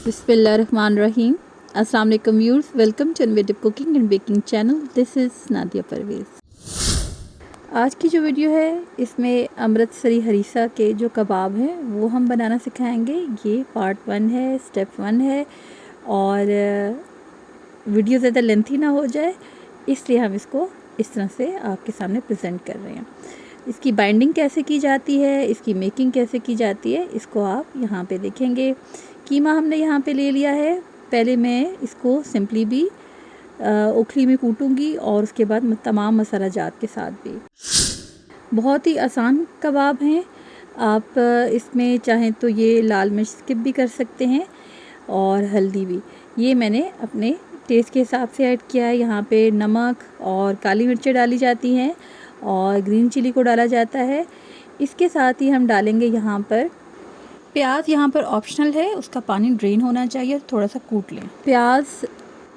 बिस्मिल्लाहिर्रहमानिर्रहीम। अस्सलाम वालेकुम viewers, welcome to innovative cooking and baking channel. This is Nadia Parvez. आज की जो वीडियो है इसमें अमृतसरी हरीसा के जो कबाब हैं वो हम बनाना सिखाएंगे। ये पार्ट 1 है, स्टेप 1 है और वीडियो ज़्यादा लेंथी ना हो जाए इसलिए हम इसको इस तरह से आपके सामने प्रेजेंट कर रहे हैं। इसकी बाइंडिंग कैसे की जाती है, इसकी मेकिंग कैसे की जाती है, इसको आप यहाँ पे देखेंगे। कीमा हमने यहाँ पे ले लिया है। पहले मैं इसको सिंपली भी उखली में कूटूंगी और उसके बाद तमाम मसाला जात के साथ भी। बहुत ही आसान कबाब हैं। आप इसमें चाहें तो ये लाल मिर्च स्किप भी कर सकते हैं और हल्दी भी। ये मैंने अपने टेस्ट के हिसाब से ऐड किया है। यहाँ पे नमक और काली मिर्चें डाली जाती हैं और ग्रीन चिली को डाला जाता है। इसके साथ ही हम डालेंगे यहाँ पर प्याज। यहाँ पर ऑप्शनल है, उसका पानी ड्रेन होना चाहिए, थोड़ा सा कूट लें। प्याज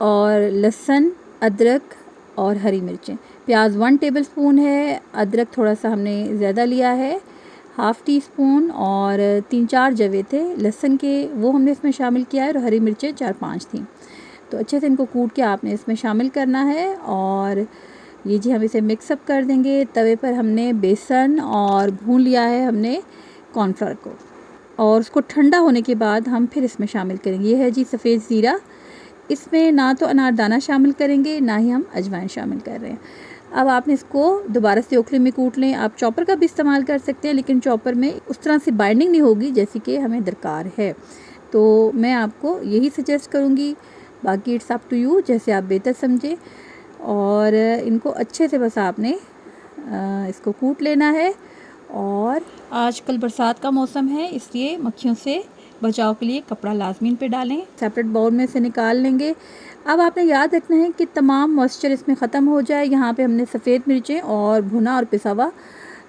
और लहसुन, अदरक और हरी मिर्चें। प्याज 1 टेबलस्पून है, अदरक थोड़ा सा हमने ज़्यादा लिया है, हाफ़ टी स्पून, और 3-4 जवे थे लहसुन के, वो हमने इसमें शामिल किया है, और हरी मिर्चें 4-5 थी। तो अच्छे से इनको कूट के आपने इसमें शामिल करना है और ये जी हम इसे मिक्सअप कर देंगे। तवे पर हमने बेसन और भून लिया है हमने कॉर्नफ्लोर को, और उसको ठंडा होने के बाद हम फिर इसमें शामिल करेंगे। ये है जी सफ़ेद ज़ीरा। इसमें ना तो अनारदाना शामिल करेंगे, ना ही हम अजवाइन शामिल कर रहे हैं। अब आपने इसको दोबारा से ओखली में कूट लें। आप चॉपर का भी इस्तेमाल कर सकते हैं, लेकिन चॉपर में उस तरह से बाइंडिंग नहीं होगी जैसी कि हमें दरकार है। तो मैं आपको यही सजेस्ट करूँगी, बाकी इट्स अप टू यू, जैसे आप बेहतर समझें। और इनको अच्छे से बस आपने इसको कूट लेना है। और आजकल बरसात का मौसम है, इसलिए मक्खियों से बचाव के लिए कपड़ा लाजमीन पे डालें। सेपरेट बाउल में से निकाल लेंगे। अब आपने याद रखना है कि तमाम मॉइस्चर इसमें ख़त्म हो जाए। यहाँ पे हमने सफ़ेद मिर्चें और भुना और पिसा हुआ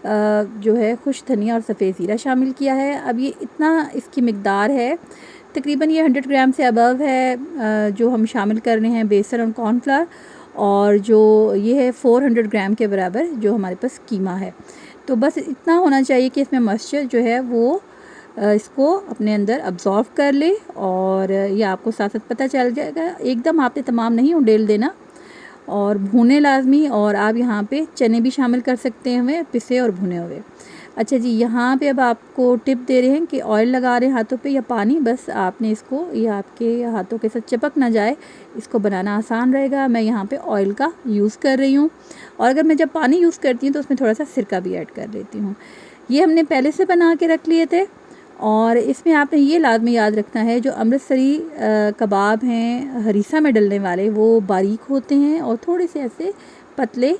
जो है खुश धनिया और सफ़ेद ज़ीरा शामिल किया है। अब ये इतना इसकी मिकदार है, तकरीबन ये 100 ग्राम से अबव है जो हम शामिल कर रहे हैं बेसन और कॉर्नफ्लावर, और जो ये है 400 ग्राम के बराबर जो हमारे पास कीमा है। तो बस इतना होना चाहिए कि इसमें मॉइस्चर जो है वो इसको अपने अंदर अब्ज़ॉर्व कर ले, और ये आपको साथ साथ पता चल जाएगा। एकदम आपने तमाम नहीं उडेल देना, और भुने लाजमी। और आप यहाँ पे चने भी शामिल कर सकते हैं, पिसे और भुने हुए। अच्छा जी, यहाँ पे अब आपको टिप दे रहे हैं कि ऑयल लगा रहे हैं हाथों पे या पानी, बस आपने इसको, ये आपके हाथों के साथ चिपक ना जाए, इसको बनाना आसान रहेगा। मैं यहाँ पे ऑयल का यूज़ कर रही हूँ, और अगर मैं जब पानी यूज़ करती हूँ तो उसमें थोड़ा सा सिरका भी ऐड कर लेती हूँ। ये हमने पहले से बना के रख लिए थे। और इसमें आपने ये लाजमी याद रखना है, जो अमृतसरी कबाब हैं हरीसा में डलने वाले, वो बारीक होते हैं और थोड़े से ऐसे पतले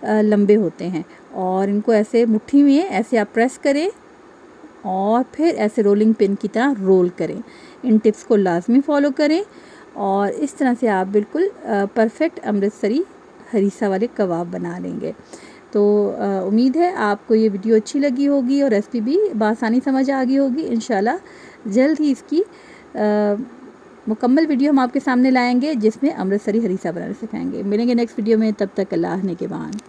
लंबे होते हैं। और इनको ऐसे मुट्ठी में ऐसे आप प्रेस करें और फिर ऐसे रोलिंग पिन की तरह रोल करें। इन टिप्स को लाजमी फ़ॉलो करें, और इस तरह से आप बिल्कुल परफेक्ट अमृतसरी हरीसा वाले कबाब बना लेंगे। तो उम्मीद है आपको ये वीडियो अच्छी लगी होगी और रेसिपी भी बआसानी समझ आ गई होगी। इंशाल्लाह जल्द ही इसकी मुकम्मल वीडियो हम आपके सामने लाएंगे, जिसमें अमृतसरी हरीसा बनाना सिखाएंगे। मिलेंगे नेक्स्ट वीडियो में, तब तक अल्लाह ने के बाद।